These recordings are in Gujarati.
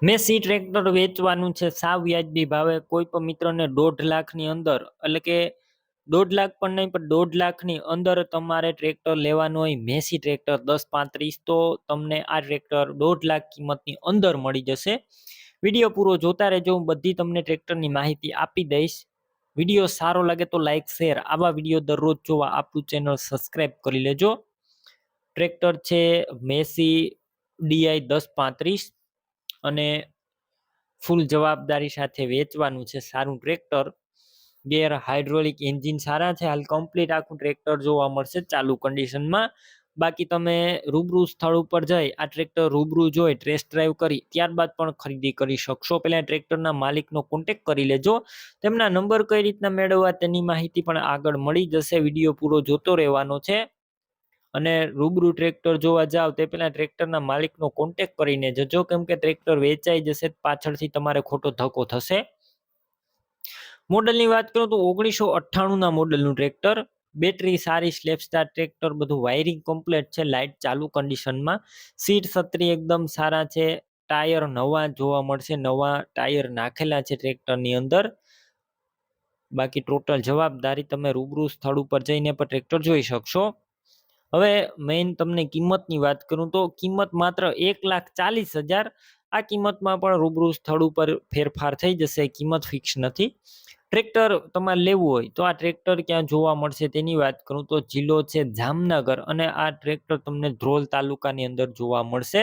મેસી ટ્રેક્ટર વેચવાનું છે સાવ વ્યાજબી ભાવે. કોઈ પણ મિત્રને 1.5 લાખની અંદર, એટલે કે 1.5 લાખ પણ નહીં, પણ 1.5 લાખની અંદર તમારે ટ્રેક્ટર લેવાનું હોય મેસી ટ્રેક્ટર 1035, તો તમને આ ટ્રેક્ટર 1.5 લાખ કિંમતની અંદર મળી જશે. વિડીયો પૂરો જોતા રહેજો, હું બધી તમને ટ્રેક્ટરની માહિતી આપી દઈશ. વિડીયો સારો લાગે તો લાઈક શેર, આવા વિડીયો દરરોજ જોવા આપણું ચેનલ સબસ્ક્રાઈબ કરી લેજો. ટ્રેક્ટર છે મેસી ડીઆઈ 1035 અને ફૂલ જવાબદારી સાથે વેચવાનું છે. સારું ટ્રેક્ટર, ગેર હાઇડ્રોલિક એન્જિન સારા છે. હાલ કમ્પ્લીટ આખું ટ્રેક્ટર જોવા મળશે ચાલુ કન્ડિશનમાં. બાકી તમે રૂબરૂ સ્થળ ઉપર જઈ આ ટ્રેક્ટર રૂબરૂ જોઈ ટેસ્ટ ડ્રાઈવ કરી ત્યારબાદ પણ ખરીદી કરી શકશો. પહેલા ટ્રેક્ટરના માલિકનો કોન્ટેક્ટ કરી લેજો. તેમના નંબર કઈ રીતના મેળવવા તેની માહિતી પણ આગળ મળી જશે. વિડીયો પૂરો જોતો રહેવાનો છે. અને રૂબરૂ ટ્રેક્ટર જોવા જાવ તે પહેલા ટ્રેક્ટરના માલિકનો કોન્ટેક્ટ કરીને જજો, કેમ કે ટ્રેક્ટર વેચાઈ જશે પાછળથી તમારે ખોટો ધક્કો થશે. મોડલની વાત કરું તો 1998 મોડલનું ટ્રેક્ટર, બેટરી સારી, સ્લેપ સ્ટાર ટ્રેક્ટર, બધું વાયરિંગ કમ્પ્લીટ છે, લાઇટ ચાલુ કન્ડિશનમાં, સીટ છત્રી એકદમ સારા છે, ટાયર નવા જોવા મળશે, નવા ટાયર નાખેલા છે ટ્રેક્ટરની અંદર. બાકી ટોટલ જવાબદારી, તમે રૂબરૂ સ્થળ ઉપર જઈને પણ ટ્રેક્ટર જોઈ શકશો. હવે મેઇન તમને કિંમતની વાત કરું તો કિંમત માત્ર 1,40,000. આ કિંમતમાં પણ રૂબરૂ સ્થળ ઉપર ફેરફાર થઈ જશે, કિંમત ફિક્સ નથી. ટ્રેક્ટર તમારે લેવું હોય તો આ ટ્રેક્ટર ક્યાં જોવા મળશે તેની વાત કરું તો જિલ્લો છે જામનગર, અને આ ટ્રેક્ટર તમને ધ્રોલ તાલુકાની અંદર જોવા મળશે.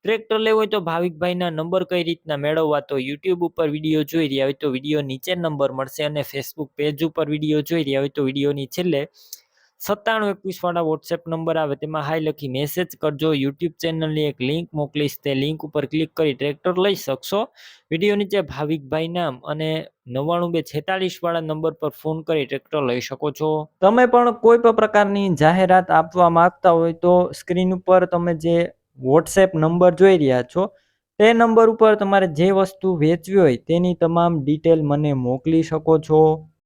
ટ્રેક્ટર લેવું હોય તો ભાવિકભાઈના નંબર કઈ રીતના મેળવવા, તો યુટ્યુબ ઉપર વિડીયો જોઈ રહ્યા હોય તો વિડીયો નીચે નંબર મળશે, અને ફેસબુક પેજ ઉપર વિડીયો જોઈ રહ્યા હોય તો વિડીયોની છેલ્લે 9721 વાળા વોટ્સએપ નંબર આવે તેમાં હાઈ લખી મેસેજ કરજો. યુટ્યુબ ચેનલની એક લિંક મોકલીશ, તે લિંક ઉપર ક્લિક કરી ટ્રેક્ટર લઈ શકશો. વિડીયો નીચે ભાવિકભાઈ નામ અને 99246 વાળા નંબર પર ફોન કરી ટ્રેક્ટર લઈ શકો છો. તમે પણ કોઈ પણ પ્રકારની જાહેરાત આપવા માંગતા હોય તો સ્ક્રીન ઉપર તમે જે વોટ્સએપ નંબર જોઈ રહ્યા છો તે નંબર ઉપર તમારે જે વસ્તુ વેચવી હોય તેની તમામ ડિટેલ મને મોકલી શકો છો.